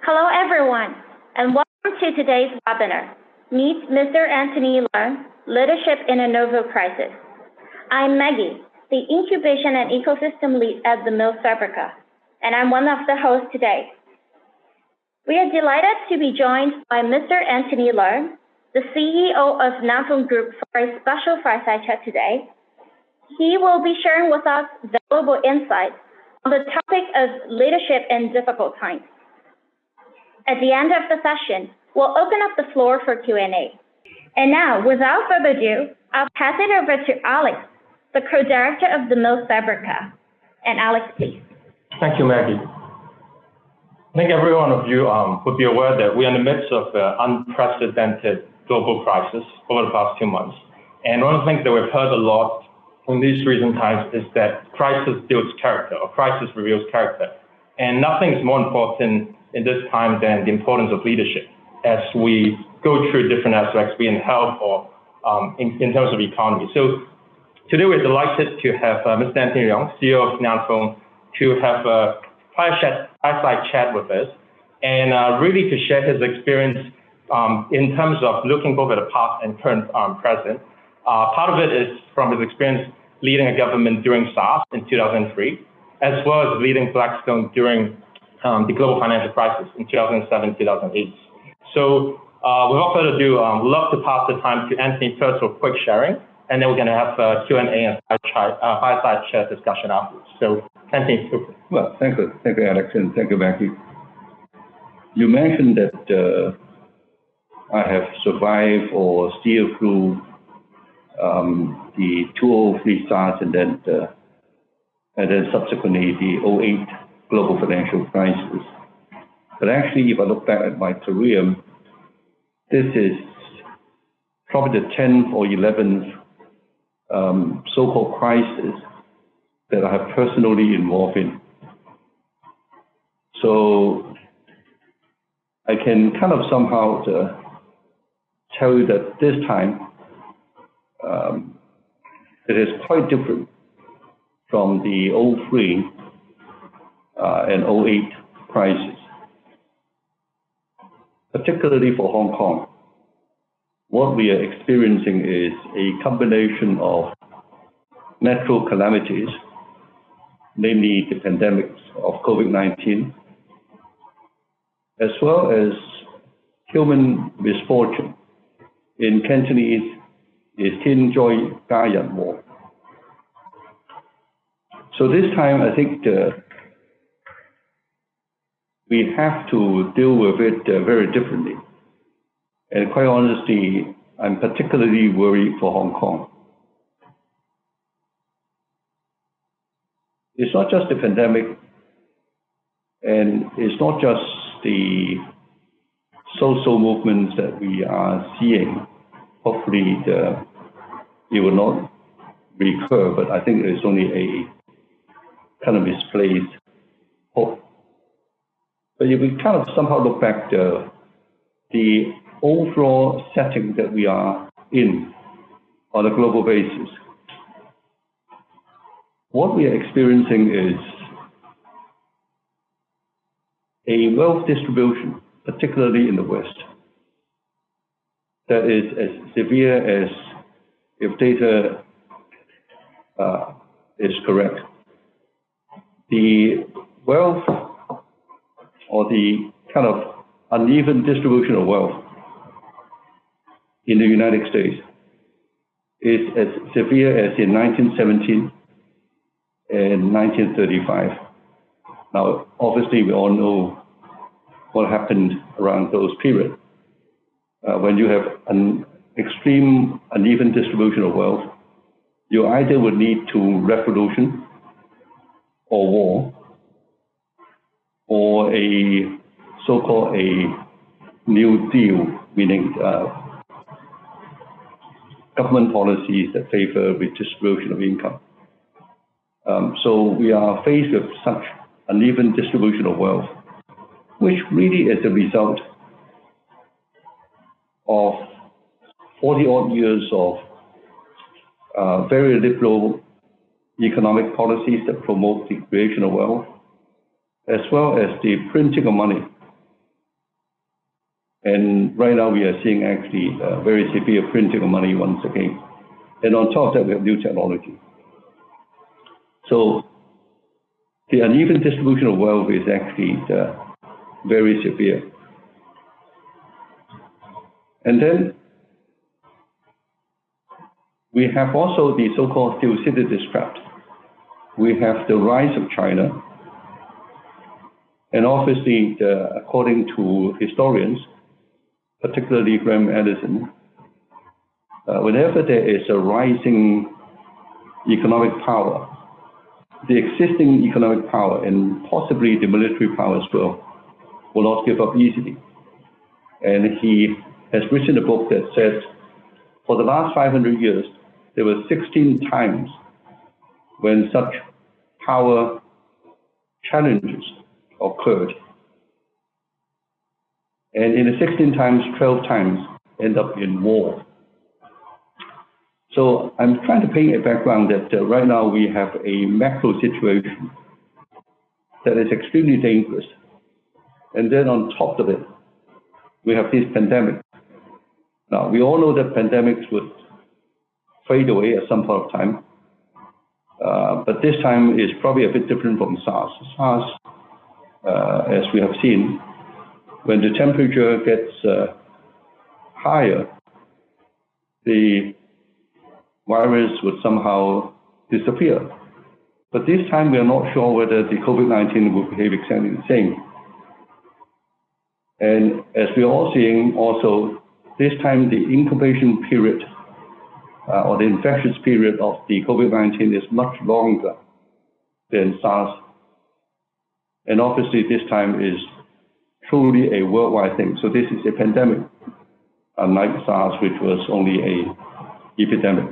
Hello, everyone, and welcome to today's webinar, Meet Mr. Antony Leung, Leadership in a Novel Crisis. I'm Maggie, the Incubation and Ecosystem Lead at the Mills Fabrica, and I'm one of the hosts today. We are delighted to be joined by Mr. Antony Leung, the CEO of Nantong Group, for a special fireside chat today. He will be sharing with us valuable insights on the topic of leadership in difficult times. At the end of the session, we'll open up the floor for Q&A. And now, without further ado, I'll pass it over to Alex, the co-director of the Mills Fabrica. And Alex, please. Thank you, Maggie. I think every one of you would be aware that we're in the midst of an unprecedented global crisis over the past 2 months. And one of the things that we've heard a lot in these recent times is that crisis builds character, or crisis reveals character. And nothing is more important in this time than the importance of leadership as we go through different aspects, be in health or in terms of economy. So today we're delighted to have Mr. Antony Leung, CEO of Nantong, to have a fireside chat with us and really to share his experience in terms of looking both at the past and current present. Part of it is from his experience leading a government during SARS in 2003, as well as leading Blackstone during the global financial crisis in 2007-2008. So without further ado, I'd love to pass the time to Antony first for quick sharing, and then we're going to have a Q&A and fireside chat discussion afterwards. So Antony. Well, thank you, Alex, and thank you, Maggie. You mentioned that I have survived or steered through the 2003 SARS and then subsequently the 2008 global financial crisis. But actually, if I look back at my career, this is probably the 10th or 11th so-called crisis that I have personally involved in. So I can kind of somehow tell you that this time it is quite different from the 2003 and 2008 crisis, particularly for Hong Kong. What we are experiencing is a combination of natural calamities, namely the pandemic of COVID-19, as well as human misfortune. In Cantonese, is Thiên Joy Gia Nhân Wo. So this time, I think we have to deal with it very differently. And quite honestly, I'm particularly worried for Hong Kong. It's not just the pandemic, and it's not just the social movements that we are seeing. Hopefully, it will not recur, but I think it's only a kind of misplaced hope. But if we kind of somehow look back the overall setting that we are in on a global basis, what we are experiencing is a wealth distribution, particularly in the West, that is as severe as, if data is correct, the wealth or the kind of uneven distribution of wealth in the United States is as severe as in 1917 and 1935. Now, obviously, we all know what happened around those periods. When you have an extreme uneven distribution of wealth, you either would lead to revolution or war, or a so-called a New Deal, meaning government policies that favor redistribution of income. So we are faced with such uneven distribution of wealth, which really is a result of 40-odd years of very liberal economic policies that promote the creation of wealth, as well as the printing of money And right now we are seeing actually very severe printing of money once again. And on top of that, we have new technology. So the uneven distribution of wealth is actually very severe. And then we have also the so-called Thucydides trap. We have the rise of China. And obviously, according to historians, particularly Graham Allison, whenever there is a rising economic power, the existing economic power and possibly the military power as well will not give up easily. And he has written a book that says, for the last 500 years, there were 16 times when such power challenges occurred. And in the 16 times, 12 times end up in war. So I'm trying to paint a background that right now we have a macro situation that is extremely dangerous. And then on top of it, we have this pandemic. Now, we all know that pandemics would fade away at some point of time, but this time is probably a bit different from SARS. SARS, as we have seen, when the temperature gets higher, the virus would somehow disappear. But this time we are not sure whether the COVID-19 will behave exactly the same. And as we are all seeing also, this time the incubation period or the infectious period of the COVID-19 is much longer than SARS. And obviously this time is truly a worldwide thing. So this is a pandemic, unlike SARS, which was only an epidemic.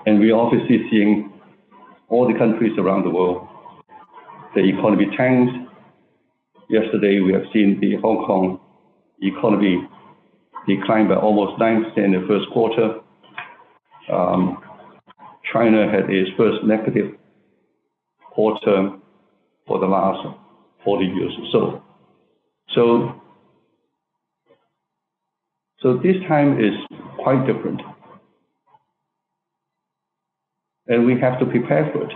And we are obviously seeing all the countries around the world, the economy tanks. Yesterday, we have seen the Hong Kong economy decline by almost 9% in the first quarter. China had its first negative quarter for the last 40 years or so. So this time is quite different. And we have to prepare for it.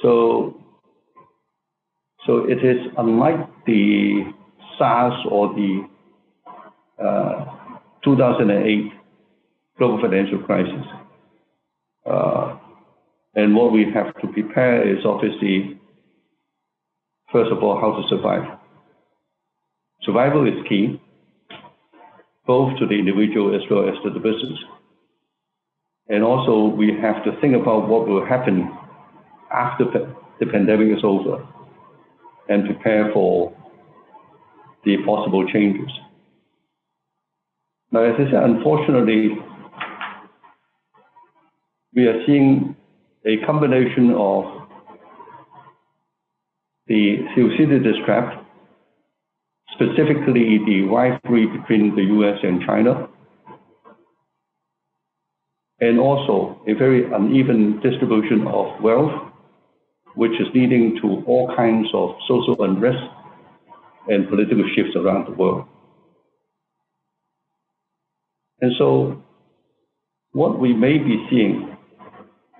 So it is unlike the SARS or the 2008 global financial crisis. And what we have to prepare is obviously, first of all, how to survive. Survival is key, both to the individual as well as to the business. And also, we have to think about what will happen after the pandemic is over and prepare for the possible changes. Now, as I said, unfortunately, we are seeing a combination of the Thucydides trap, specifically the rivalry between the US and China, and also a very uneven distribution of wealth, which is leading to all kinds of social unrest and political shifts around the world. And so what we may be seeing,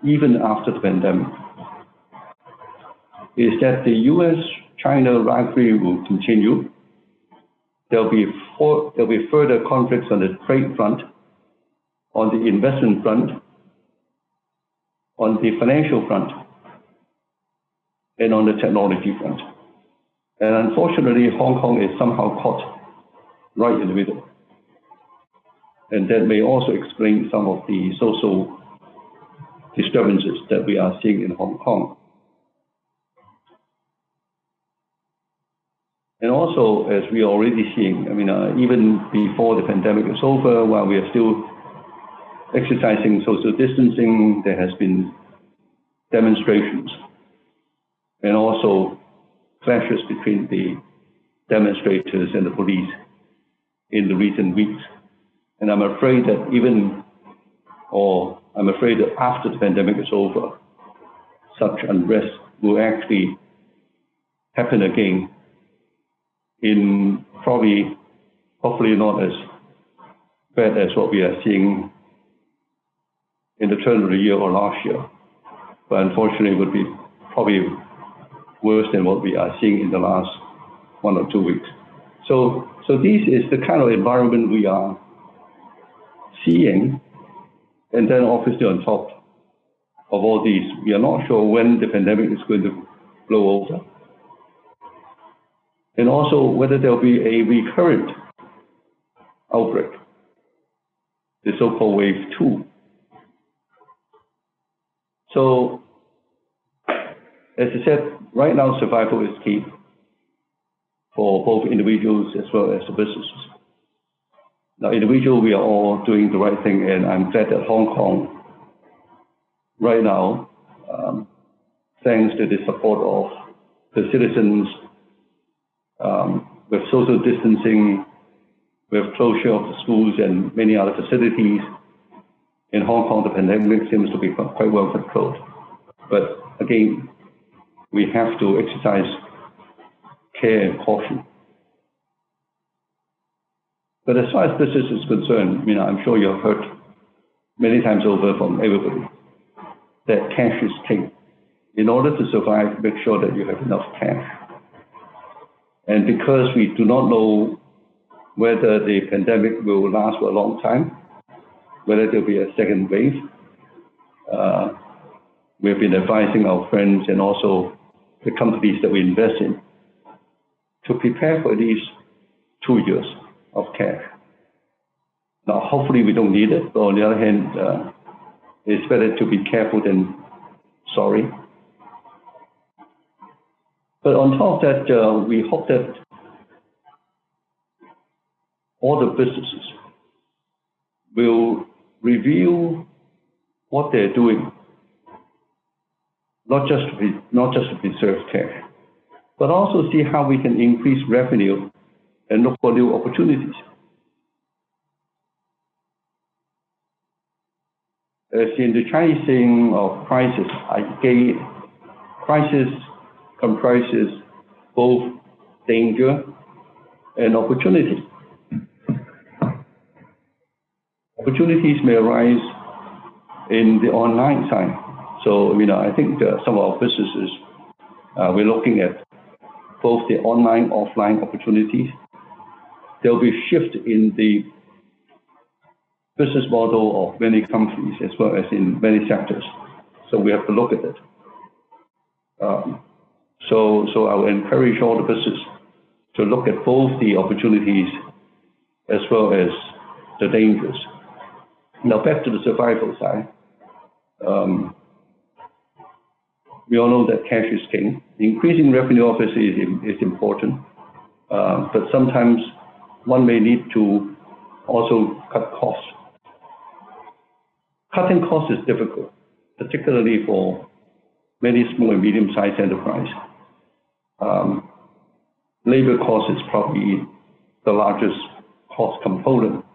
even after the pandemic, is that the US-China rivalry will continue. There'll be further conflicts on the trade front, on the investment front, on the financial front, and on the technology front. And unfortunately, Hong Kong is somehow caught right in the middle. And that may also explain some of the social disturbances that we are seeing in Hong Kong. And also, as we are already seeing, even before the pandemic is over, while we are still exercising social distancing, there has been demonstrations and also clashes between the demonstrators and the police in the recent weeks. And I'm afraid that that after the pandemic is over, such unrest will actually happen again in probably, hopefully not as bad as what we are seeing in the turn of the year or last year, but unfortunately it would be probably worse than what we are seeing in the last 1 or 2 weeks. So this is the kind of environment we are seeing, and then obviously on top of all these, we are not sure when the pandemic is going to blow over, and also whether there will be a recurrent outbreak, the so-called wave 2. So, as I said, right now survival is key for both individuals as well as the businesses. Now, individual, we are all doing the right thing, and I'm glad that Hong Kong, right now, thanks to the support of the citizens, with social distancing, with closure of the schools and many other facilities, in Hong Kong, the pandemic seems to be quite well controlled. But again, we have to exercise care and caution. But as far as business is concerned, I'm sure you've heard many times over from everybody that cash is king. In order to survive, make sure that you have enough cash. And because we do not know whether the pandemic will last for a long time, whether there'll be a second wave, we've been advising our friends and also the companies that we invest in to prepare for these 2 years of cash. Now, hopefully we don't need it, but on the other hand, it's better to be careful than sorry. But on top of that, we hope that all the businesses will review what they're doing, not just to preserve cash, but also see how we can increase revenue and look for new opportunities. As in the Chinese saying of crisis, crisis comprises both danger and opportunity. Opportunities may arise in the online side. So, I think some of our businesses, we're looking at both the online, offline opportunities. There will be a shift in the business model of many companies as well as in many sectors. So we have to look at it. So I will encourage all the business to look at both the opportunities as well as the dangers. Now back to the survival side. We all know that cash is king. Increasing revenue obviously is important, but sometimes one may need to also cut costs. Cutting costs is difficult, particularly for many small and medium-sized enterprises. Labor cost is probably the largest cost component.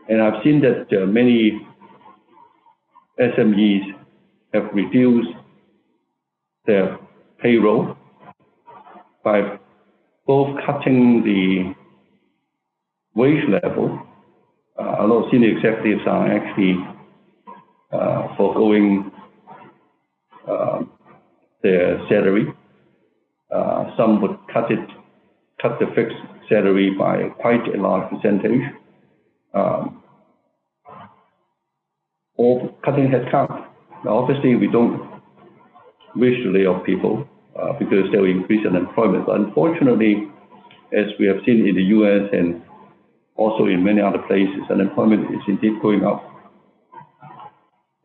And I've seen that many SMEs have reduced their payroll by both cutting the wage level. A lot of senior executives are actually foregoing their salary. Some would cut the fixed salary by quite a large percentage, or cutting headcount. Now, obviously, we don't wish to lay off people because they will increase unemployment. But unfortunately, as we have seen in the US and also in many other places, unemployment is indeed going up.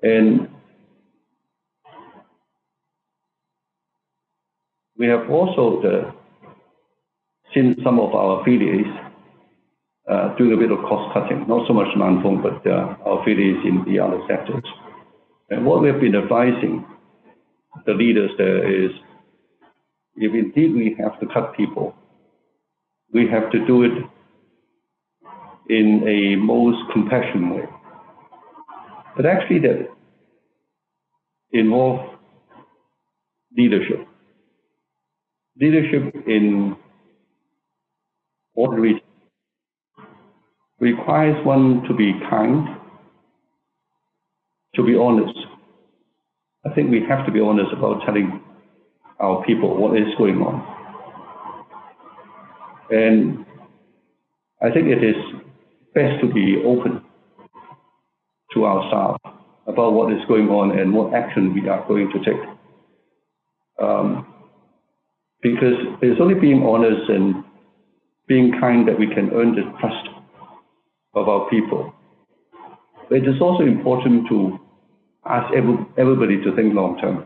And we have also seen some of our affiliates doing a bit of cost cutting, not so much Nanfeng, but our affiliates in the other sectors. And what we have been advising the leaders there is, if indeed we have to cut people, we have to do it in a most compassionate way. But actually that involves leadership. Leadership in ordinary requires one to be kind, to be honest. I think we have to be honest about telling our people what is going on. And I think it is best to be open to our staff about what is going on and what action we are going to take. Because it's only being honest and being kind that we can earn the trust of our people. But it is also important to ask everybody to think long term,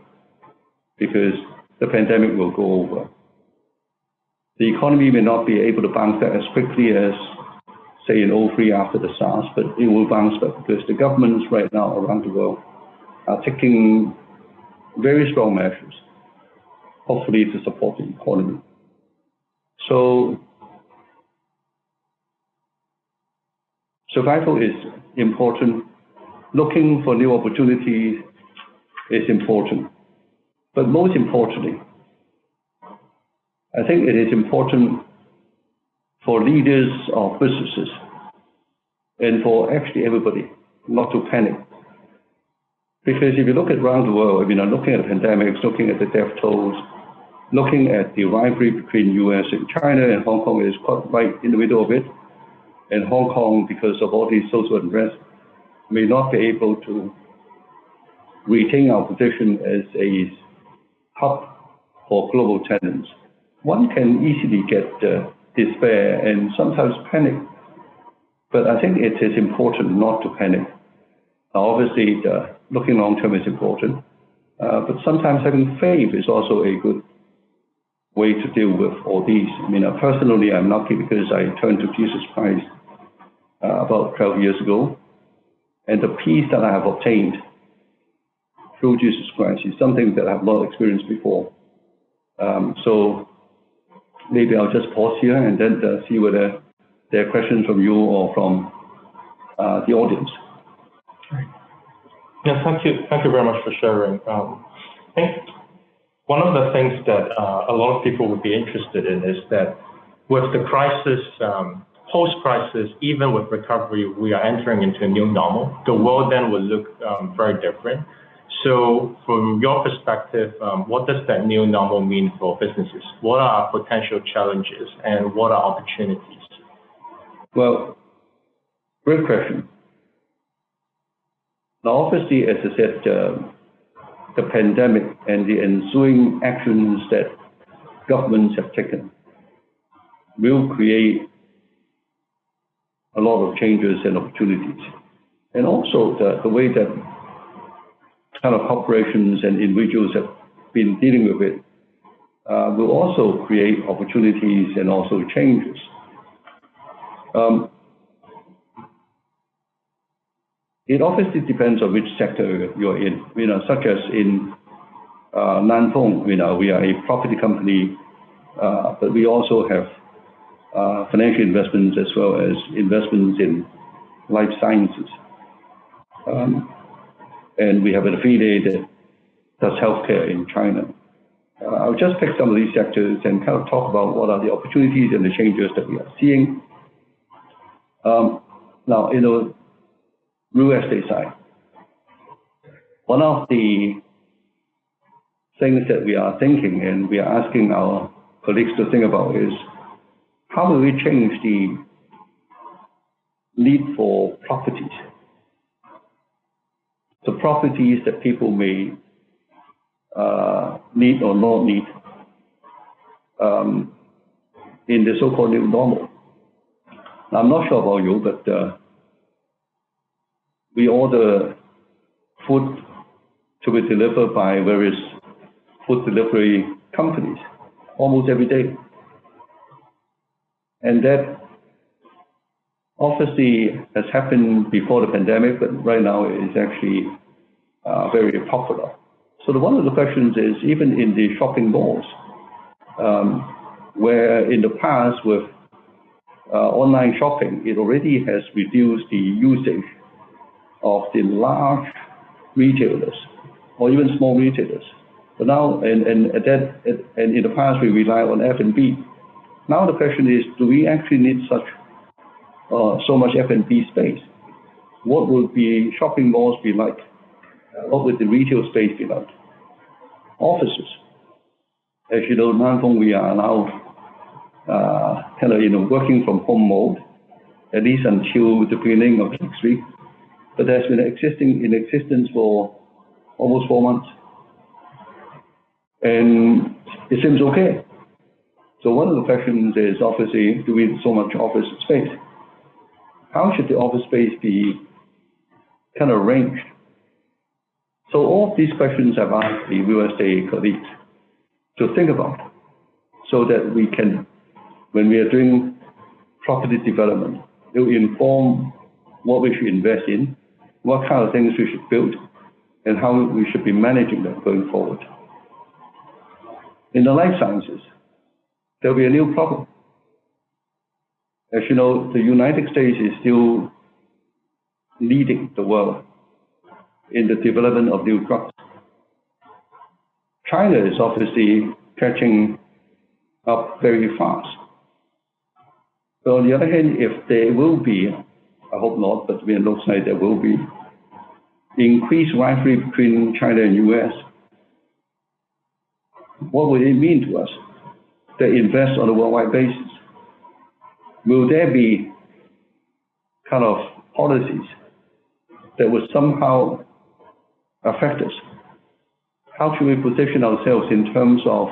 because the pandemic will go over. The economy may not be able to bounce back as quickly as, say, in 2003 after the SARS, but it will bounce back because the governments right now around the world are taking very strong measures, hopefully to support the economy. So survival is important. Looking for new opportunities is important. But most importantly, I think it is important for leaders of businesses and for actually everybody not to panic. Because if you look around the world, looking at the pandemics, looking at the death tolls, looking at the rivalry between US and China, and Hong Kong is quite right in the middle of it. And Hong Kong, because of all these social unrest, may not be able to retain our position as a hub for global talents. One can easily get despair and sometimes panic, but I think it is important not to panic. Now, obviously, looking long term is important, but sometimes having faith is also a good way to deal with all these. Personally, I'm lucky because I turned to Jesus Christ about 12 years ago, and the peace that I have obtained through Jesus Christ is something that I have not experienced before. So maybe I'll just pause here and then see whether there are questions from you or from the audience. Yeah, thank you very much for sharing. I think one of the things that a lot of people would be interested in is that with the crisis, post-crisis, even with recovery, we are entering into a new normal. The world then will look very different. So from your perspective, what does that new normal mean for businesses? What are our potential challenges and what are opportunities? Well, great question. Now, obviously, as I said, the pandemic and the ensuing actions that governments have taken will create a lot of changes and opportunities. And also the way that kind of corporations and individuals have been dealing with it will also create opportunities and also changes. It obviously depends on which sector you're in. Such as in Nanfeng, we are a property company, but we also have financial investments as well as investments in life sciences. And we have an affiliate that does healthcare in China. I'll just pick some of these sectors and kind of talk about what are the opportunities and the changes that we are seeing. Now, in the real estate side, one of the things that we are thinking and we are asking our colleagues to think about is how will we change the need for properties? The properties that people may need or not need in the so-called new normal. Now, I'm not sure about you, but we order food to be delivered by various food delivery companies almost every day. And that obviously has happened before the pandemic, but right now it is actually very popular. So one of the questions is, even in the shopping malls, where in the past with online shopping, it already has reduced the usage of the large retailers or even small retailers. But now, and in the past, we rely on F&B. Now the question is, do we actually need so much F&B space? What will the shopping malls be like? What would the retail space be like? Offices. As you know, Nanfeng, we are now working from home mode, at least until the beginning of next week. But that's been in existence for almost 4 months. And it seems okay. So one of the questions is obviously, do we need so much office space? How should the office space be kind of arranged? So all of these questions I've asked the real estate colleagues to think about, so that we can, when we are doing property development, it will inform what we should invest in, what kind of things we should build, and how we should be managing them going forward. In the life sciences, there will be a new problem. As you know, the United States is still leading the world in the development of new drugs. China is obviously catching up very fast. But on the other hand, if there will be, I hope not, but it looks like there will be, increased rivalry between China and US, what will it mean to us that invest on a worldwide basis? Will there be kind of policies that will somehow affect us? How should we position ourselves in terms of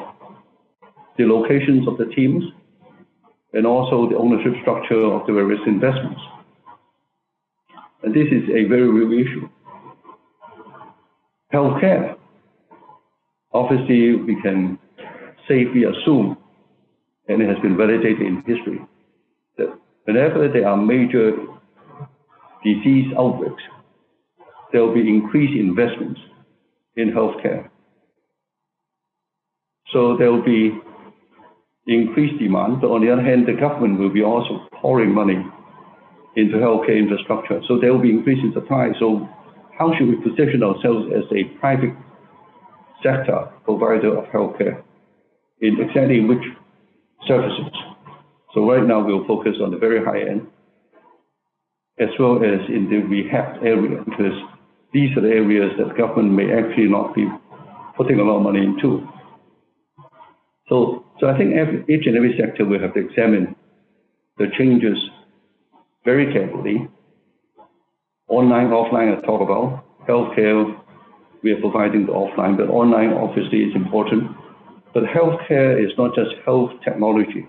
the locations of the teams and also the ownership structure of the various investments? And this is a very real issue. Healthcare. Obviously, we can safely assume, and it has been validated in history, that whenever there are major disease outbreaks, there will be increased investments in healthcare. So there will be increased demand, but on the other hand, the government will be also pouring money into healthcare infrastructure. So there will be increase in supply. So how should we position ourselves as a private sector provider of healthcare in exactly which services? So right now we'll focus on the very high end, as well as in the rehab area, because these are the areas that government may actually not be putting a lot of money into. So I think each and every sector will have to examine the changes very carefully. Online, offline, I talk about. Healthcare, we are providing the offline, but online obviously is important. But healthcare is not just health technology.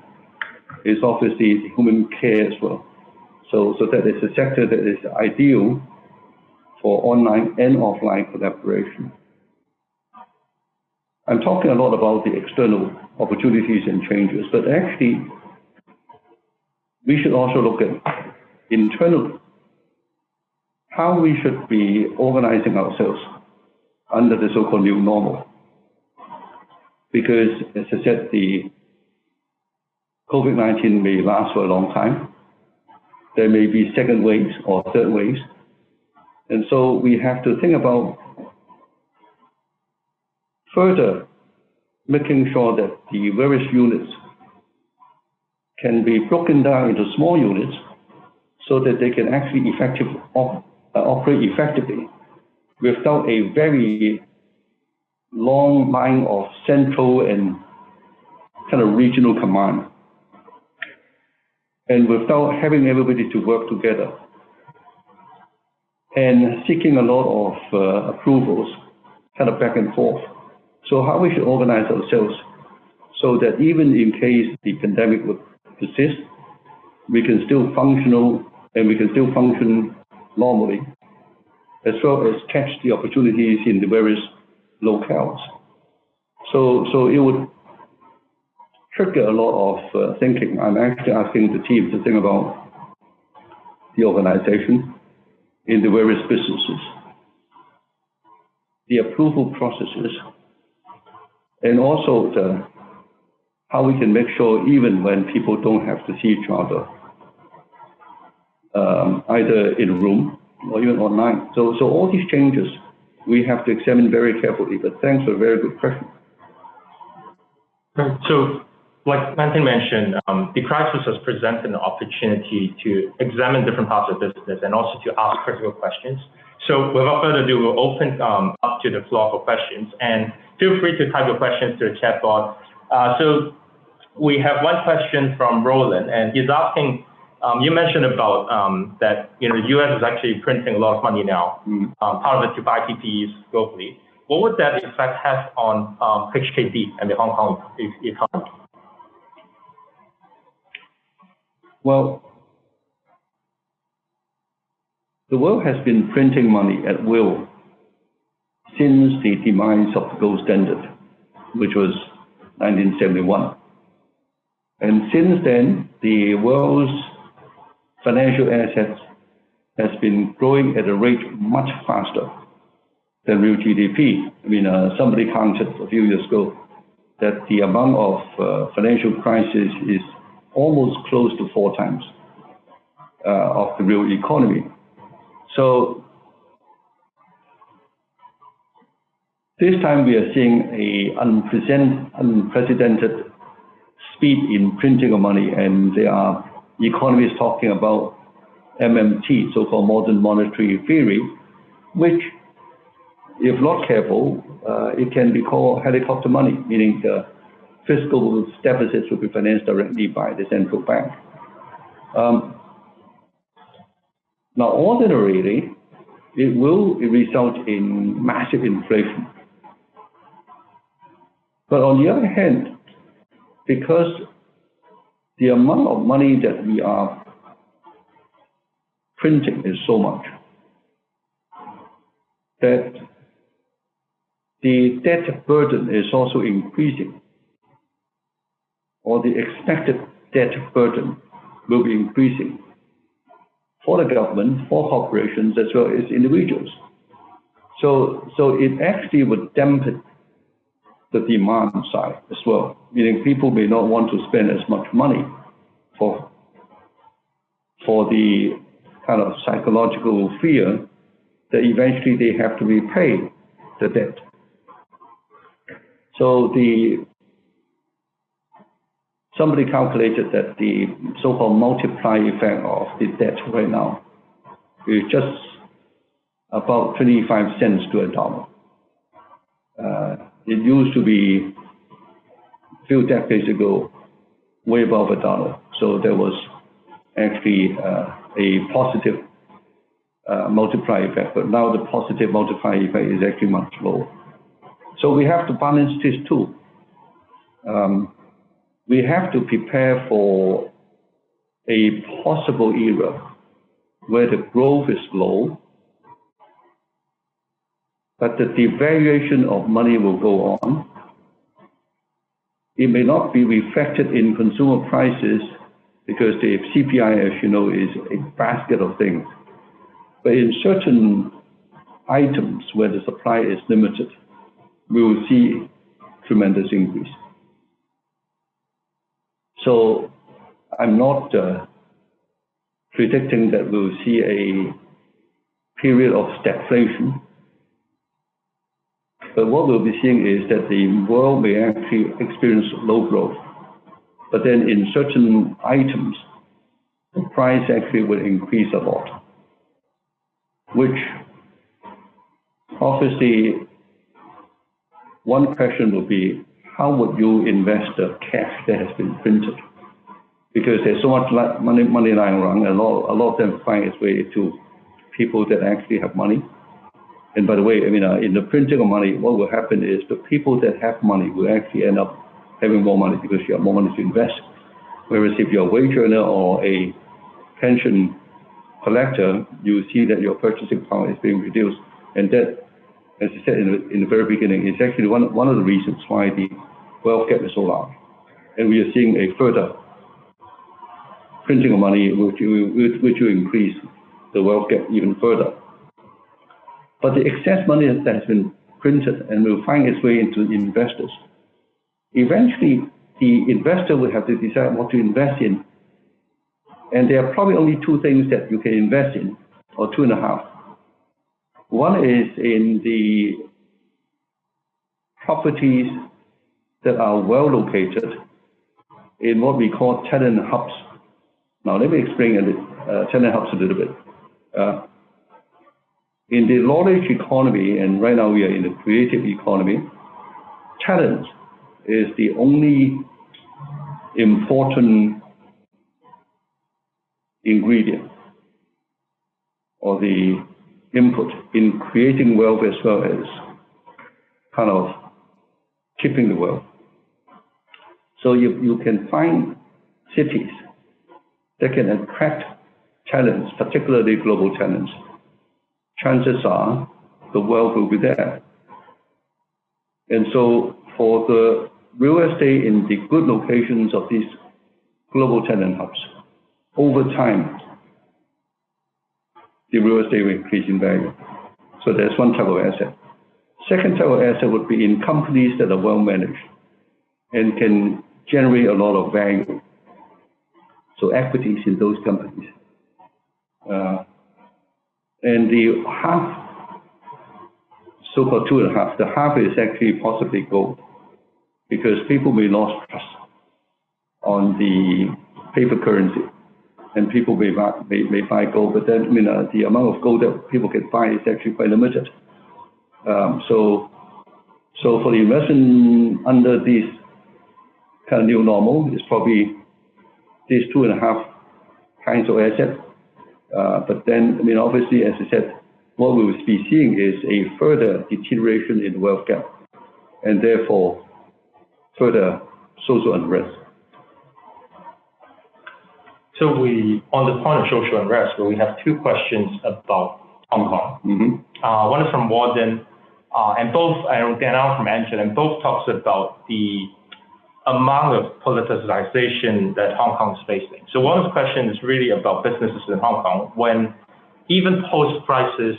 It's obviously human care as well. So that is a sector that is ideal for online and offline collaboration. I'm talking a lot about the external opportunities and changes, but actually, we should also look at internally how we should be organizing ourselves under the so-called new normal. Because, as I said, the COVID-19 may last for a long time. There may be second waves or third waves. And so we have to think about further making sure that the various units can be broken down into small units so that they can actually operate effectively without a very long line of central and kind of regional command, and without having everybody to work together and seeking a lot of approvals kind of back and forth. So how we should organize ourselves so that even in case the pandemic would persist, we can still function normally, as well as catch the opportunities in the various locales. So it would trigger a lot of thinking. I'm actually asking the team to think about the organization in the various businesses, the approval processes, and also how we can make sure even when people don't have to see each other, either in a room or even online. So all these changes we have to examine very carefully, but thanks for a very good question. So like Antony mentioned, the crisis has presented an opportunity to examine different parts of business and also to ask critical questions. So without further ado, we'll open up to the floor for questions, and feel free to type your questions to the chat box. So we have one question from Roland, and he's asking, you mentioned about that the US is actually printing a lot of money now, part of it to buy PPEs globally. What would that effect have on HKD and the Hong Kong economy? Well, the world has been printing money at will since the demise of the gold standard, which was 1971. And since then, the world's financial assets has been growing at a rate much faster than real GDP. I mean, somebody counted a few years ago that the amount of financial crisis is almost close to 4 times of the real economy. So this time we are seeing a unprecedented speed in printing of money, and there are economists talking about MMT, so-called modern monetary theory, which, if not careful, it can be called helicopter money, meaning the fiscal deficits will be financed directly by the central bank. Now, ordinarily, it will result in massive inflation. But on the other hand, because the amount of money that we are printing is so much that the debt burden is also increasing, or the expected debt burden will be increasing for the government, for corporations, as well as individuals. So it actually would dampen the demand side as well, meaning people may not want to spend as much money for the kind of psychological fear that eventually they have to repay the debt. So somebody calculated that the so-called multiplier effect of the debt right now is just about 25 cents to a dollar. It used to be a few decades ago way above $1. So there was actually a positive multiplier effect, but now the positive multiplier effect is actually much lower. So we have to balance this too. We have to prepare for a possible era where the growth is low, but the devaluation of money will go on. It may not be reflected in consumer prices because the CPI, as you know, is a basket of things. But in certain items where the supply is limited, we will see tremendous increase. So I'm not predicting that we'll see a period of stagflation. But what we'll be seeing is that the world may actually experience low growth. But then in certain items, the price actually will increase a lot, which obviously one question would be, how would you invest the cash that has been printed? Because there's so much money lying around, and a lot of them find its way to people that actually have money. And by the way, I mean, in the printing of money, what will happen is the people that have money will actually end up having more money because you have more money to invest. Whereas if you're a wage earner or a pension collector, you see that your purchasing power is being reduced. And that, as I said in the very beginning, is actually one of the reasons why the wealth gap is so large. And we are seeing a further printing of money, which will increase the wealth gap even further. But the excess money that has been printed and will find its way into investors, eventually the investor will have to decide what to invest in. And there are probably only 2 things that you can invest in, or 2.5. One is in the properties that are well located in what we call talent hubs. Now, let me explain talent hubs a little bit. In the knowledge economy, and right now we are in the creative economy, talent is the only important ingredient or the input in creating wealth as well as kind of keeping the wealth. So you can find cities that can attract talents, particularly global talents. Chances are the wealth will be there. And so for the real estate in the good locations of these global talent hubs, over time, the real estate will increase in value. So that's one type of asset. Second type of asset would be in companies that are well managed and can generate a lot of value. So equities in those companies. And the half, so-called 2.5, the half is actually possibly gold, because people may lose trust on the paper currency, and people may buy gold, but then the amount of gold that people can buy is actually quite limited. So for the investment under this kind of new normal, it's probably these 2.5 kinds of assets. But then, obviously, as I said, what we will be seeing is a further deterioration in the wealth gap, and therefore further social unrest. So on the point of social unrest, we have two questions about Hong Kong. Mm-hmm. One is from Warden, and then out from Angela, and both talks about the amount of politicization that Hong Kong is facing. So one question is really about businesses in Hong Kong. When even post-crisis,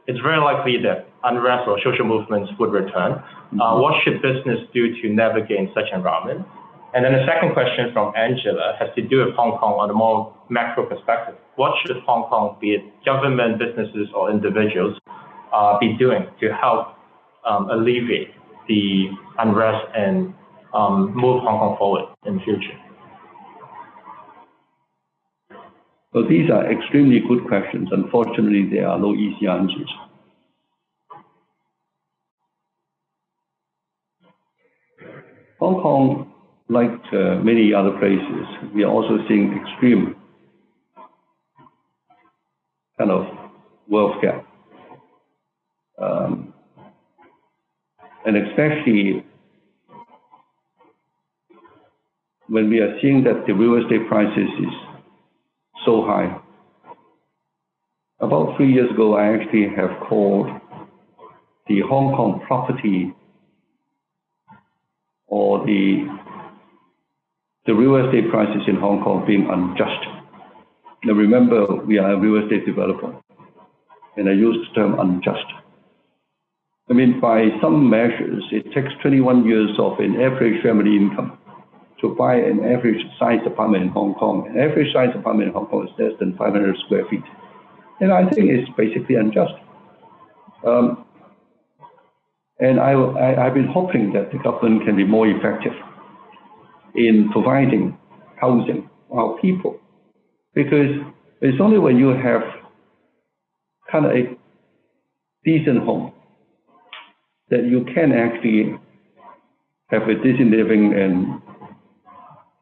it's very likely that unrest or social movements would return. Mm-hmm. What should business do to navigate in such environment? And then the second question from Angela has to do with Hong Kong on a more macro perspective. What should Hong Kong, be it government, businesses, or individuals, be doing to help alleviate the unrest and move Hong Kong forward in the future? Well, these are extremely good questions. Unfortunately, there are no easy answers. Hong Kong, like many other places, we are also seeing extreme kind of wealth gap. And especially when we are seeing that the real estate prices is so high. About 3 years ago, I actually have called the Hong Kong property or the real estate prices in Hong Kong being unjust. Now remember, we are a real estate developer, and I use the term unjust. By some measures, it takes 21 years of an average family income to buy an average size apartment in Hong Kong. An average size apartment in Hong Kong is less than 500 square feet. And I think it's basically unjust. And I've been hoping that the government can be more effective in providing housing for our people. Because it's only when you have kind of a decent home that you can actually have a decent living and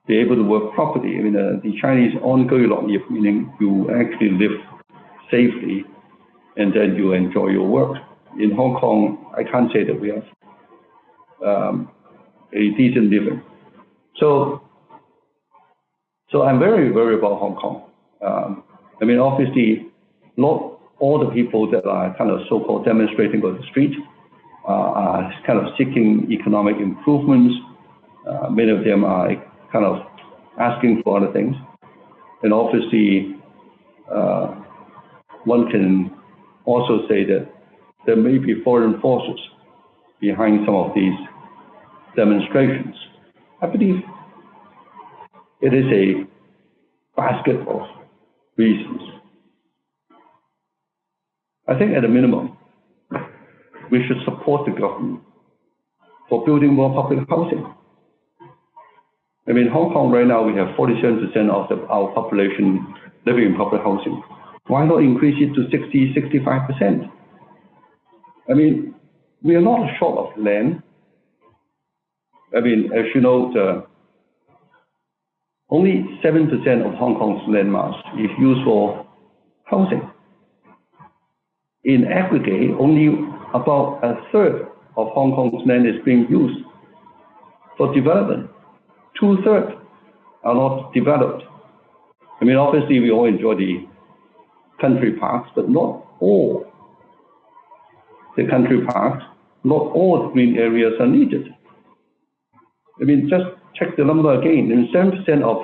be able to work properly. The Chinese 安居樂業, meaning you actually live safely and then you enjoy your work. In Hong Kong, I can't say that we have a decent living. So I'm very worried about Hong Kong. Obviously, not all the people that are kind of so-called demonstrating on the street are kind of seeking economic improvements. Many of them are kind of asking for other things. And obviously, one can also say that there may be foreign forces behind some of these demonstrations. I believe it is a basket of reasons. I think at a minimum, we should support the government for building more public housing. I mean, Hong Kong right now, we have 47% of our population living in public housing. Why not increase it to 60, 65%? I mean, we are not short of land. I mean, as you know, only 7% of Hong Kong's land mass is used for housing. In aggregate, only about a third of Hong Kong's land is being used for development. 2/3 are not developed. I mean, obviously, we all enjoy the country parks, but not all the country parks, not all green areas are needed. I mean, just check the number again. 7% of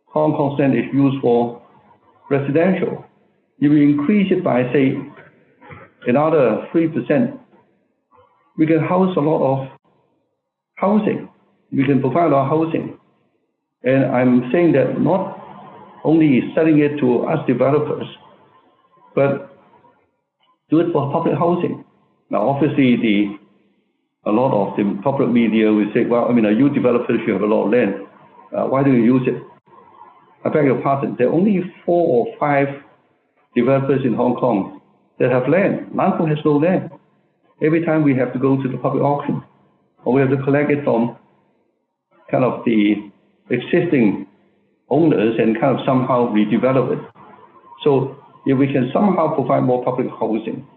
Hong Kong's land is used for residential. If we increase it by, say, another 3%, we can house a lot of housing. We can provide our housing. And I'm saying that not only selling it to us developers, but do it for public housing. Now, obviously, a lot of the public media will say, well, I mean, you developers, you have a lot of land. Why don't you use it? I beg your pardon. There are only 4 or 5 developers in Hong Kong that have land. Nantong has no land. Every time we have to go to the public auction, or we have to collect it from kind of the existing owners and kind of somehow redevelop it. So if we can somehow provide more public housing,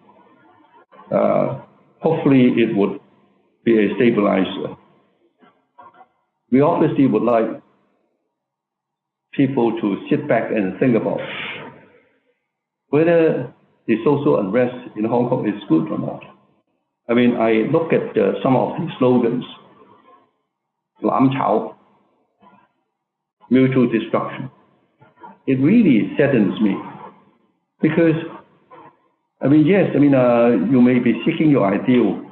hopefully it would be a stabilizer. We obviously would like people to sit back and think about whether the social unrest in Hong Kong is good or not. I mean, I look at some of the slogans, Lam Chao, mutual destruction. It really saddens me because, I mean, yes, I mean, you may be seeking your ideal,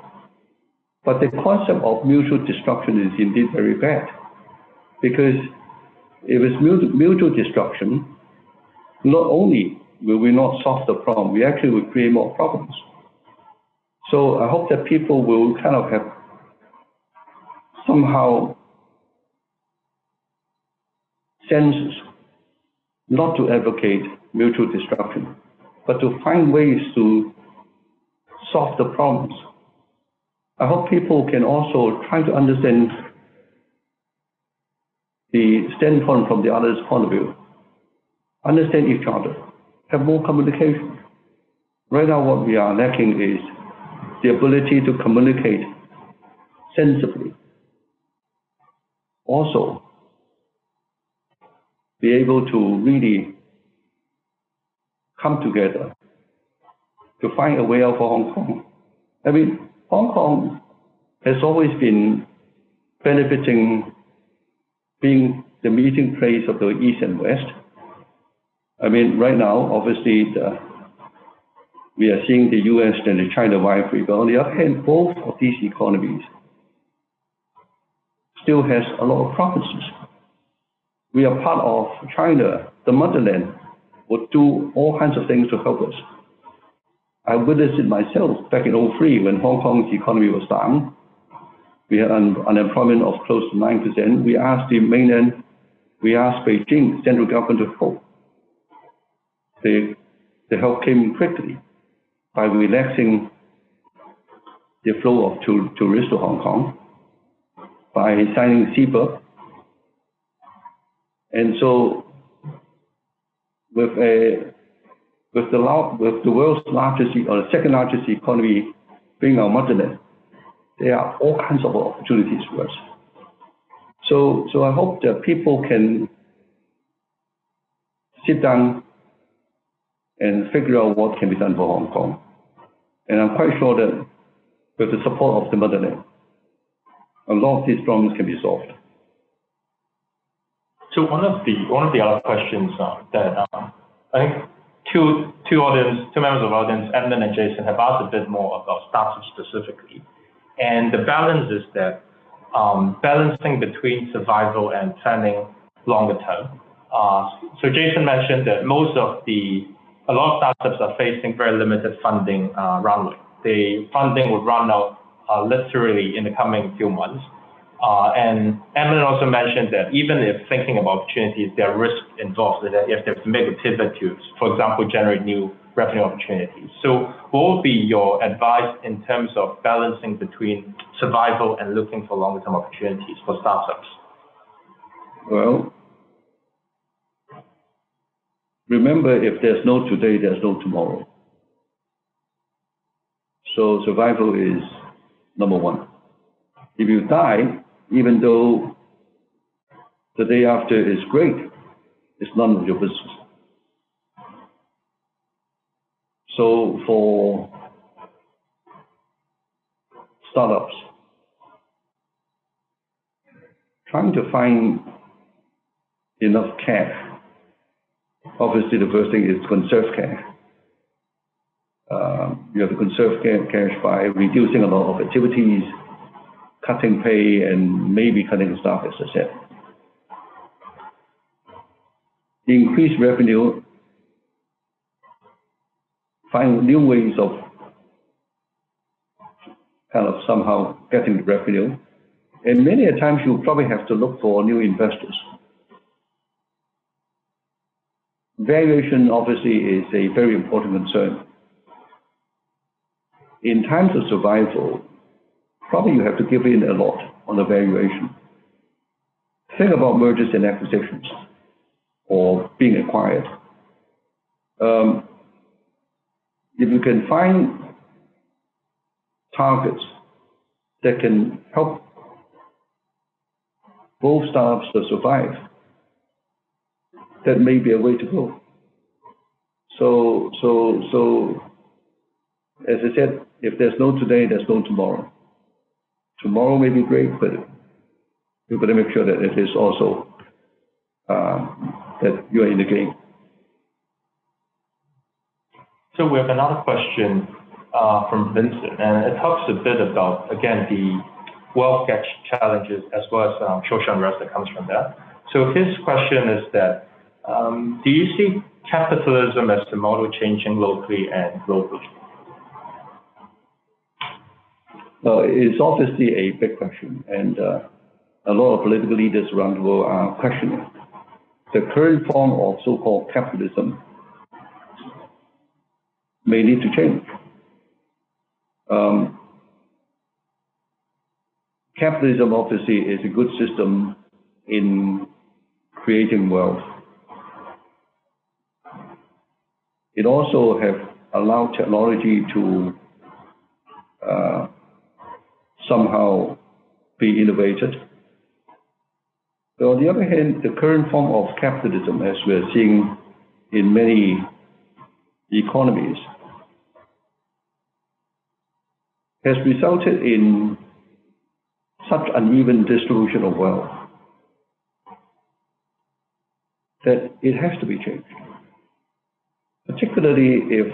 but the concept of mutual destruction is indeed very bad, because if it's mutual destruction, not only will we not solve the problem, we actually will create more problems. So I hope that people will kind of have somehow senses not to advocate mutual destruction, but to find ways to solve the problems. I hope people can also try to understand the standpoint from the other's point of view, understand each other, have more communication. Right now, what we are lacking is the ability to communicate sensibly. Also, be able to really come together to find a way out for Hong Kong. I mean, Hong Kong has always been benefiting being the meeting place of the East and West. I mean, right now, obviously, we are seeing the US and the China rivalry, but on the other hand, both of these economies still has a lot of provinces. We are part of China. The motherland would do all kinds of things to help us. I witnessed it myself back in 2003 when Hong Kong's economy was down. We had an unemployment of close to 9%. We asked the mainland, we asked Beijing, central government to help. The help came quickly by relaxing the flow of tourists to Hong Kong, by signing CEPA. And so with the world's largest or the second largest economy being our motherland, there are all kinds of opportunities for us. So I hope that people can sit down and figure out what can be done for Hong Kong. And I'm quite sure that with the support of the motherland, a lot of these problems can be solved. So one of the other questions that I think two members of the audience, Edmund and Jason, have asked a bit more about startups specifically. And the balance is that balancing between survival and planning longer term. So Jason mentioned that a lot of startups are facing very limited funding runway. The funding would run out literally in the coming few months. And Emily also mentioned that even if thinking about opportunities, there are risks involved, that if they have to make a pivot to, for example, generate new revenue opportunities. So what would be your advice in terms of balancing between survival and looking for longer term opportunities for startups? Well, remember, if there's no today, there's no tomorrow. So survival is number one. If you die, even though the day after is great, it's none of your business. So for startups, trying to find enough cash, obviously the first thing is conserve cash. You have to conserve cash by reducing a lot of activities, cutting pay, and maybe cutting staff, as I said. Increase revenue, find new ways of kind of somehow getting the revenue. And many a times you probably have to look for new investors. Valuation obviously is a very important concern. In times of survival, probably you have to give in a lot on the valuation. Think about mergers and acquisitions or being acquired. If you can find targets that can help both startups to survive, that may be a way to go. So as I said, if there's no today, there's no tomorrow. Tomorrow may be great, but you better make sure that it is also that you are in the game. So we have another question from Vincent, and it talks a bit about, again, the wealth gap challenges as well as social unrest that comes from that. So his question is that, do you see capitalism as the model changing locally and globally? Well, it's obviously a big question, and a lot of political leaders around the world are questioning the current form of so-called capitalism may need to change. Capitalism obviously is a good system in creating wealth. It also has allowed technology to somehow be innovated. But on the other hand, the current form of capitalism, as we're seeing in many economies, has resulted in such uneven distribution of wealth that it has to be changed. Particularly if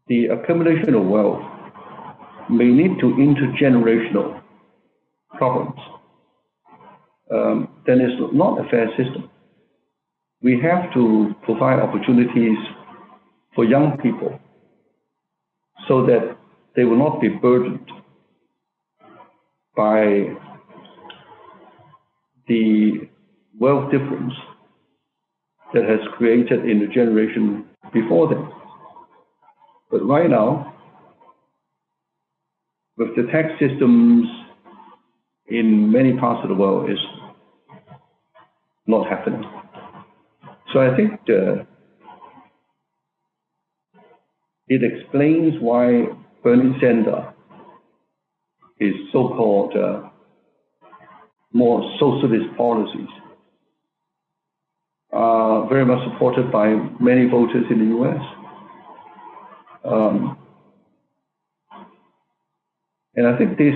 the accumulation of wealth may lead to intergenerational problems, then it's not a fair system. We have to provide opportunities for young people so that they will not be burdened by the wealth difference that has created in the generation before them. But right now, with the tax systems in many parts of the world, is not happening. So I think it explains why Bernie Sanders is so-called more socialist policies are very much supported by many voters in the U.S. And I think this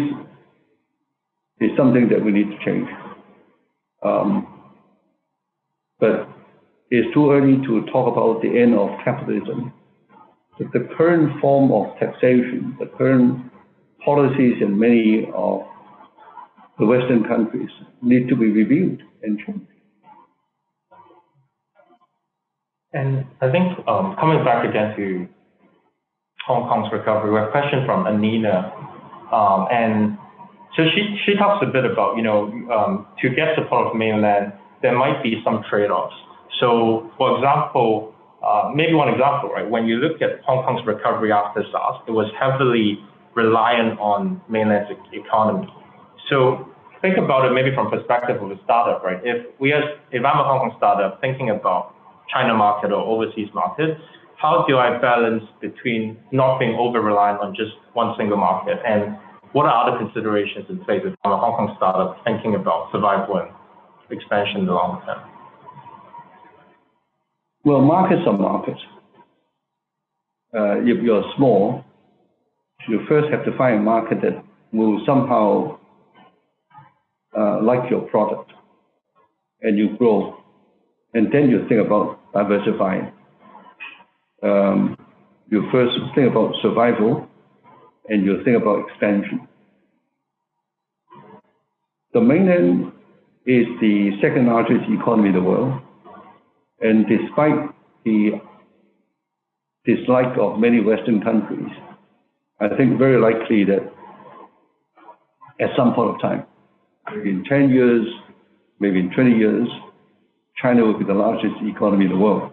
is something that we need to change. But it's too early to talk about the end of capitalism. The current form of taxation, the current policies in many of the Western countries need to be reviewed and changed. And I think coming back again to Hong Kong's recovery, we have a question from Anina. And So she talks a bit about, to get support of mainland, there might be some trade-offs. So, for example, maybe one example, right? When you look at Hong Kong's recovery after SARS, it was heavily reliant on mainland's economy. So think about it maybe from perspective of a startup, right? If I'm a Hong Kong startup thinking about China market or overseas market, how do I balance between not being over-reliant on just one single market? And what are other considerations in place if I'm a Hong Kong startup thinking about survival and expansion in the long term? Well, markets are markets. If you're small, you first have to find a market that will somehow like your product, and you grow, and then you think about diversifying. You first think about survival, and you think about expansion. The mainland is the second largest economy in the world, and despite the dislike of many Western countries, I think very likely that at some point of time, maybe in 10 years, maybe in 20 years, China will be the largest economy in the world.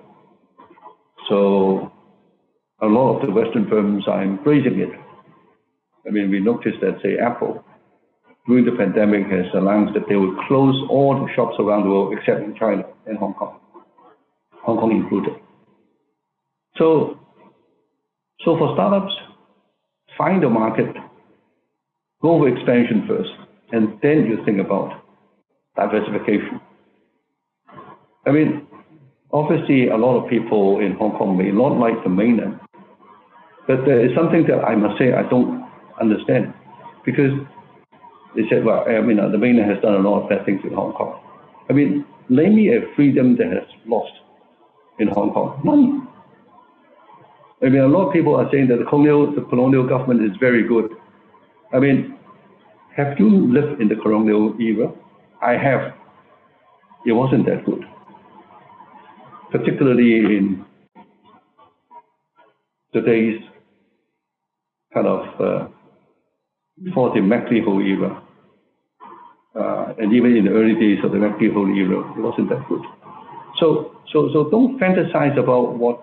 So a lot of the Western firms are embracing it. I mean, we noticed that, say, Apple, during the pandemic, has announced that they will close all the shops around the world except in China and Hong Kong included. So for startups, find a market, go for expansion first, and then you think about diversification. I mean, obviously, a lot of people in Hong Kong may not like the mainland, but there is something that I must say I don't understand, because they said, well, I mean, the mainland has done a lot of bad things in Hong Kong. I mean, name me a freedom that has lost in Hong Kong. None. I mean, a lot of people are saying that the colonial government is very good. I mean, have you lived in the colonial era? I have. It wasn't that good, particularly in the days kind of before the MacLeod era, and even in the early days of the MacLeod era, it wasn't that good. So don't fantasize about what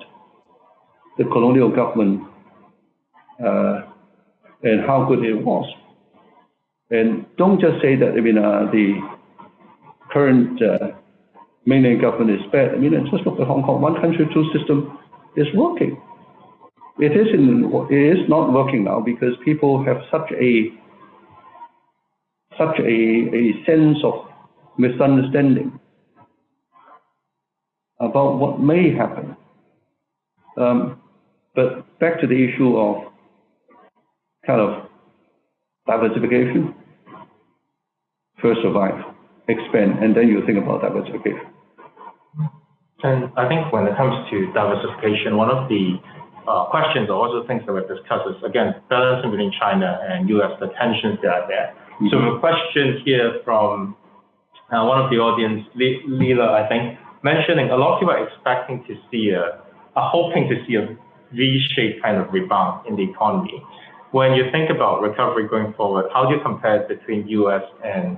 the colonial government and how good it was, and don't just say that. I mean, the current mainland government is bad. I mean, just look at Hong Kong. One country, two system is working. It is not working now because people have such a sense of misunderstanding about what may happen. But back to the issue of kind of diversification. First survive, expand, and then you think about diversification. And I think when it comes to diversification, one of the questions or also things that we've discussed is, again, balancing between China and US, the tensions that are there. Mm-hmm. So a question here from one of the audience, Leela, I think, mentioning a lot of people are expecting to see are hoping to see a V-shaped kind of rebound in the economy. When you think about recovery going forward, how do you compare it between US and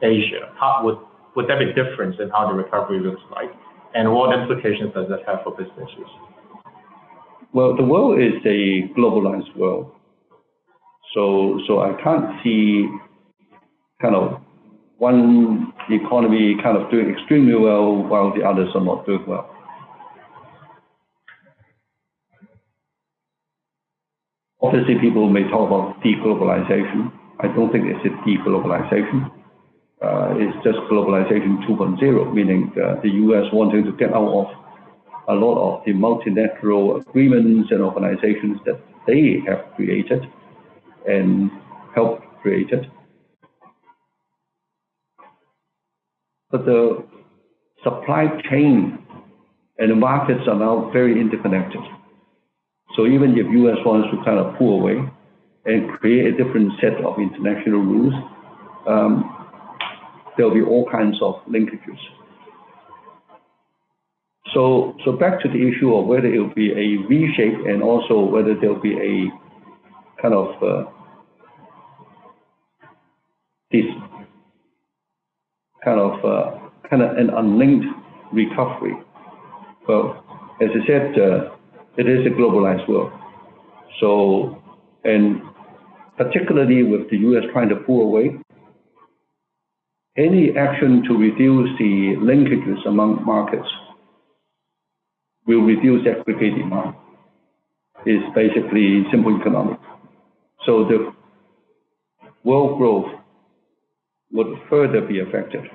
Asia? How would there be a difference in how the recovery looks like? And what implications does that have for businesses? Well, the world is a globalized world. So I can't see kind of one economy kind of doing extremely well while the others are not doing well. Obviously, people may talk about deglobalization. I don't think it's a deglobalization. It's just globalization 2.0, meaning the US wanting to get out of a lot of the multilateral agreements and organizations that they have created and helped created. But the supply chain and the markets are now very interconnected. So even if US wants to kind of pull away and create a different set of international rules, there'll be all kinds of linkages. So back to the issue of whether it will be a V-shape and also whether there'll be a kind of this kind of an unlinked recovery. Well, as I said, it is a globalized world. So, and particularly with the U.S. trying to pull away, any action to reduce the linkages among markets will reduce aggregate demand. It's basically simple economics. So the world growth would further be affected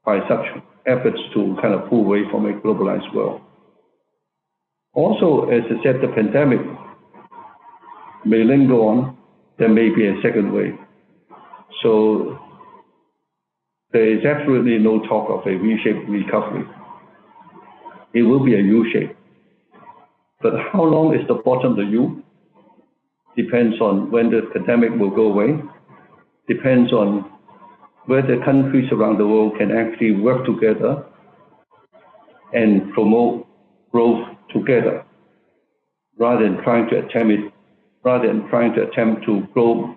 by such efforts to kind of pull away from a globalized world. Also, as I said, the pandemic may linger on. There may be a second wave. So there is absolutely no talk of a V-shaped recovery. It will be a U-shape. But how long is the bottom of the U? Depends on when the pandemic will go away. Depends on whether countries around the world can actually work together and promote growth together, rather than trying to attempt to grow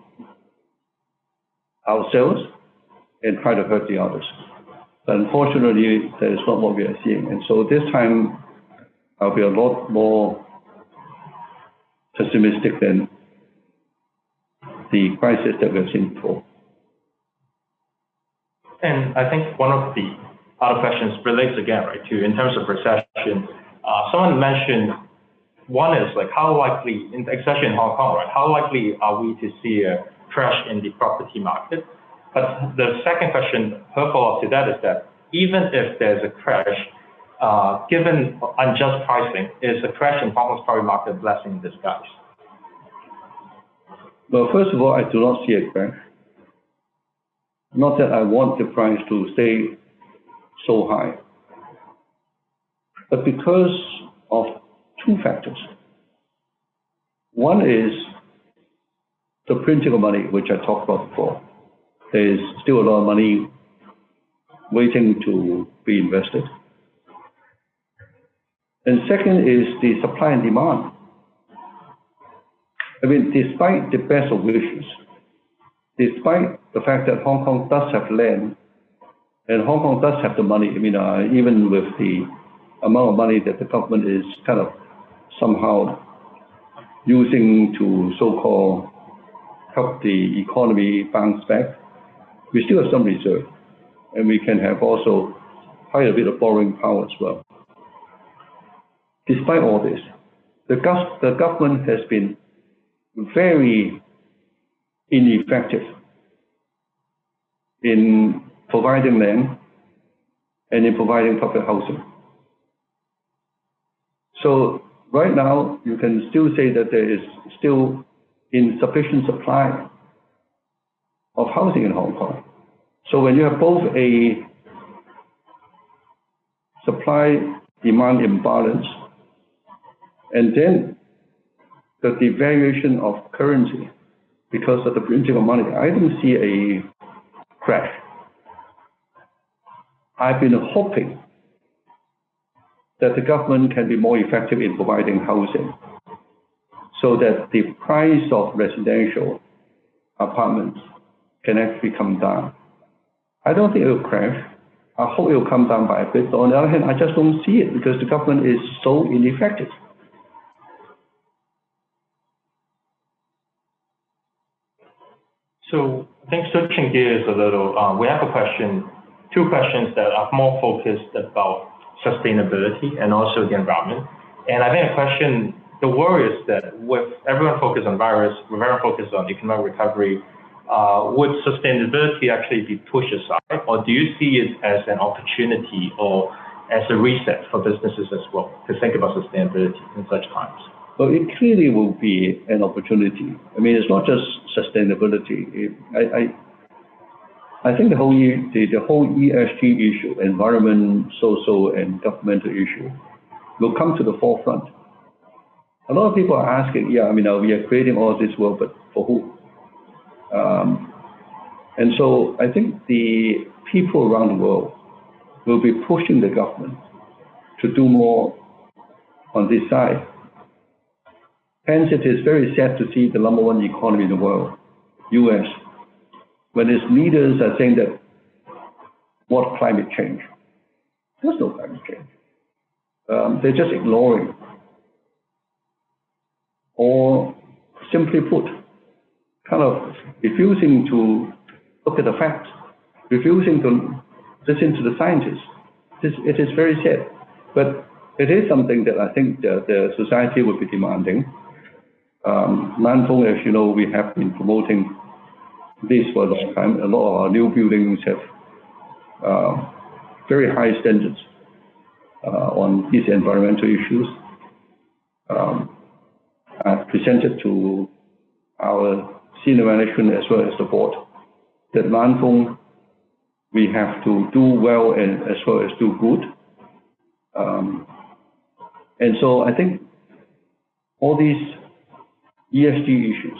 ourselves and try to hurt the others. But unfortunately, that is not what we are seeing. And so this time, I'll be a lot more pessimistic than the crisis that we've seen before. And I think one of the other questions relates again, right, to in terms of recession. Someone mentioned one is like how likely, especially in Hong Kong, right? How likely are we to see a crash in the property market? But the second question, her follow-up to that is that even if there's a crash, given unjust pricing, is a crash in Hong Kong's property market a blessing in disguise? Well, first of all, I do not see a crash. Not that I want the price to stay so high, but because of two factors. One is the printing of money, which I talked about before. There is still a lot of money waiting to be invested. And second is the supply and demand. I mean, despite the best of wishes, despite the fact that Hong Kong does have land and Hong Kong does have the money, I mean, even with the amount of money that the government is kind of somehow using to so-called help the economy bounce back, we still have some reserve, and we can have also quite a bit of borrowing power as well. Despite all this, the government has been very ineffective in providing land and in providing public housing. So right now, you can still say that there is still insufficient supply of housing in Hong Kong. So when you have both a supply-demand imbalance and then the devaluation of currency because of the printing of money, I don't see a crash. I've been hoping that the government can be more effective in providing housing so that the price of residential apartments can actually come down. I don't think it will crash. I hope it will come down by a bit. But on the other hand, I just don't see it because the government is so ineffective. So I think switching gears a little, we have two questions that are more focused about sustainability and also the environment. And I think the worry is that with everyone focused on virus, we're very focused on economic recovery, would sustainability actually be pushed aside, or do you see it as an opportunity or as a reset for businesses as well to think about sustainability in such times? Well, it clearly will be an opportunity. I mean, it's not just sustainability. I think the whole ESG issue, environment, social, and governmental issue, will come to the forefront. A lot of people are asking, we are creating all this world, but for who? And so I think the people around the world will be pushing the government to do more on this side. Hence, it is very sad to see the #1 economy in the world, US, when its leaders are saying that what climate change? There's no climate change. They're just ignoring, or simply put, kind of refusing to look at the facts, refusing to listen to the scientists. It is very sad, but it is something that I think the society would be demanding. Nanfeng, as you know, we have been promoting this for a long time. A lot of our new buildings have very high standards on these environmental issues. I've presented to our senior management as well as the board that Nanfeng, we have to do well and as well as do good. And so I think all these ESG issues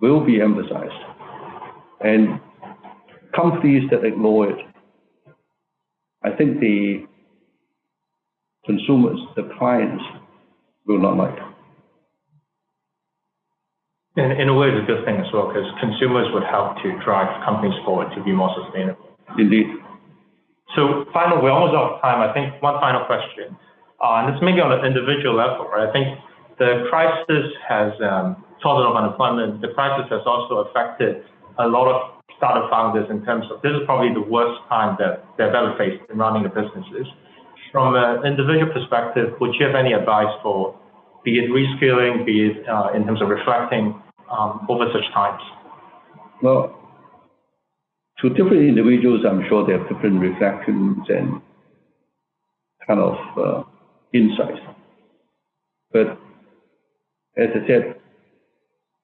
will be emphasized, and companies that ignore it, I think the consumers, the clients, will not like. In a way, it's a good thing as well, because consumers would help to drive companies forward to be more sustainable. Indeed. So we're almost out of time. I think one final question, and it's maybe on an individual level, right? I think the crisis has caused a lot of unemployment. The crisis has also affected a lot of startup founders in terms of this is probably the worst time that they've ever faced in running the businesses. From an individual perspective, would you have any advice for, be it reskilling, be it in terms of reflecting over such times? Well, to different individuals, I'm sure they have different reflections and kind of insights. But as I said,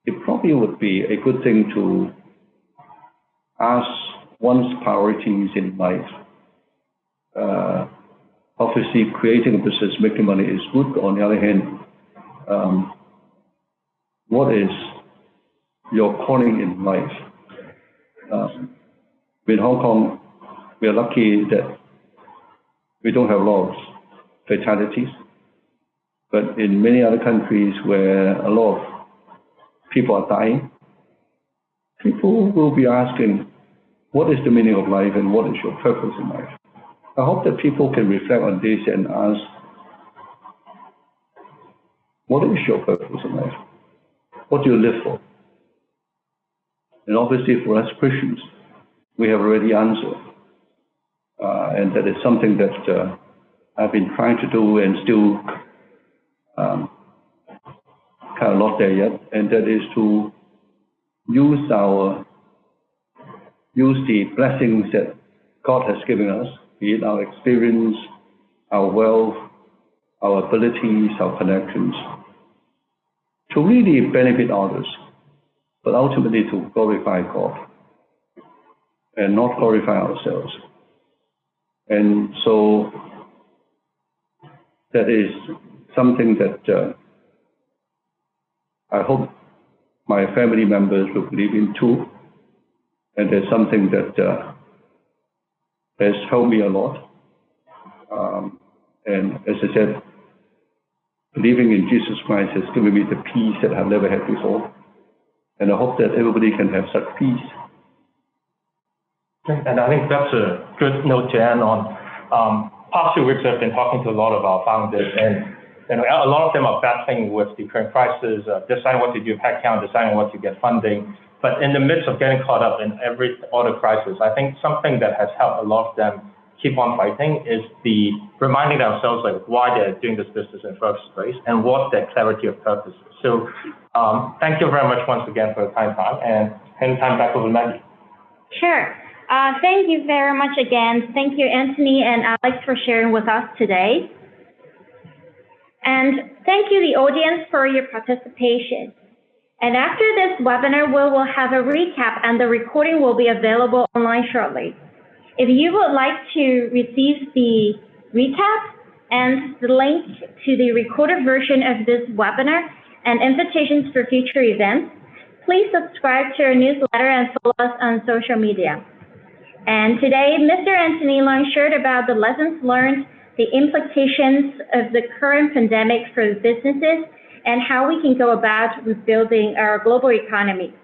it probably would be a good thing to ask one's priorities in life. Obviously, creating a business, making money is good. On the other hand, what is your calling in life? In Hong Kong, we are lucky that we don't have a lot of fatalities. But in many other countries where a lot of people are dying, people will be asking, what is the meaning of life and what is your purpose in life? I hope that people can reflect on this and ask, what is your purpose in life? What do you live for? And obviously for us Christians, we have already answered. And that is something that I've been trying to do and still kind of not there yet. And that is to use the blessings that God has given us, be it our experience, our wealth, our abilities, our connections, to really benefit others, but ultimately to glorify God and not glorify ourselves. And so that is something that I hope my family members will believe in too. And there's something that has helped me a lot. And as I said, believing in Jesus Christ has given me the peace that I've never had before. And I hope that everybody can have such peace. And I think that's a good note to end on. Past 2 weeks, I've been talking to a lot of our founders, and a lot of them are battling with the current crisis, deciding what to do with headcount, deciding what to get funding. But in the midst of getting caught up in every other crisis, I think something that has helped a lot of them keep on fighting is the reminding themselves like why they're doing this business in the first place and what their clarity of purpose is. So thank you very much once again for your time, and hand time back over to Maggie. Sure. Thank you very much again. Thank you, Anthony and Alex, for sharing with us today. And thank you, the audience, for your participation. And after this webinar, we will have a recap and the recording will be available online shortly. If you would like to receive the recap and the link to the recorded version of this webinar and invitations for future events, please subscribe to our newsletter and follow us on social media. And today, Mr. Antony Leung shared about the lessons learned, the implications of the current pandemic for businesses, and how we can go about rebuilding our global economy.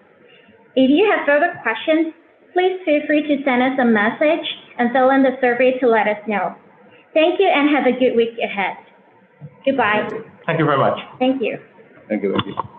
If you have further questions, please feel free to send us a message and fill in the survey to let us know. Thank you and have a good week ahead. Goodbye. Thank you very much. Thank you. Thank you, Becky.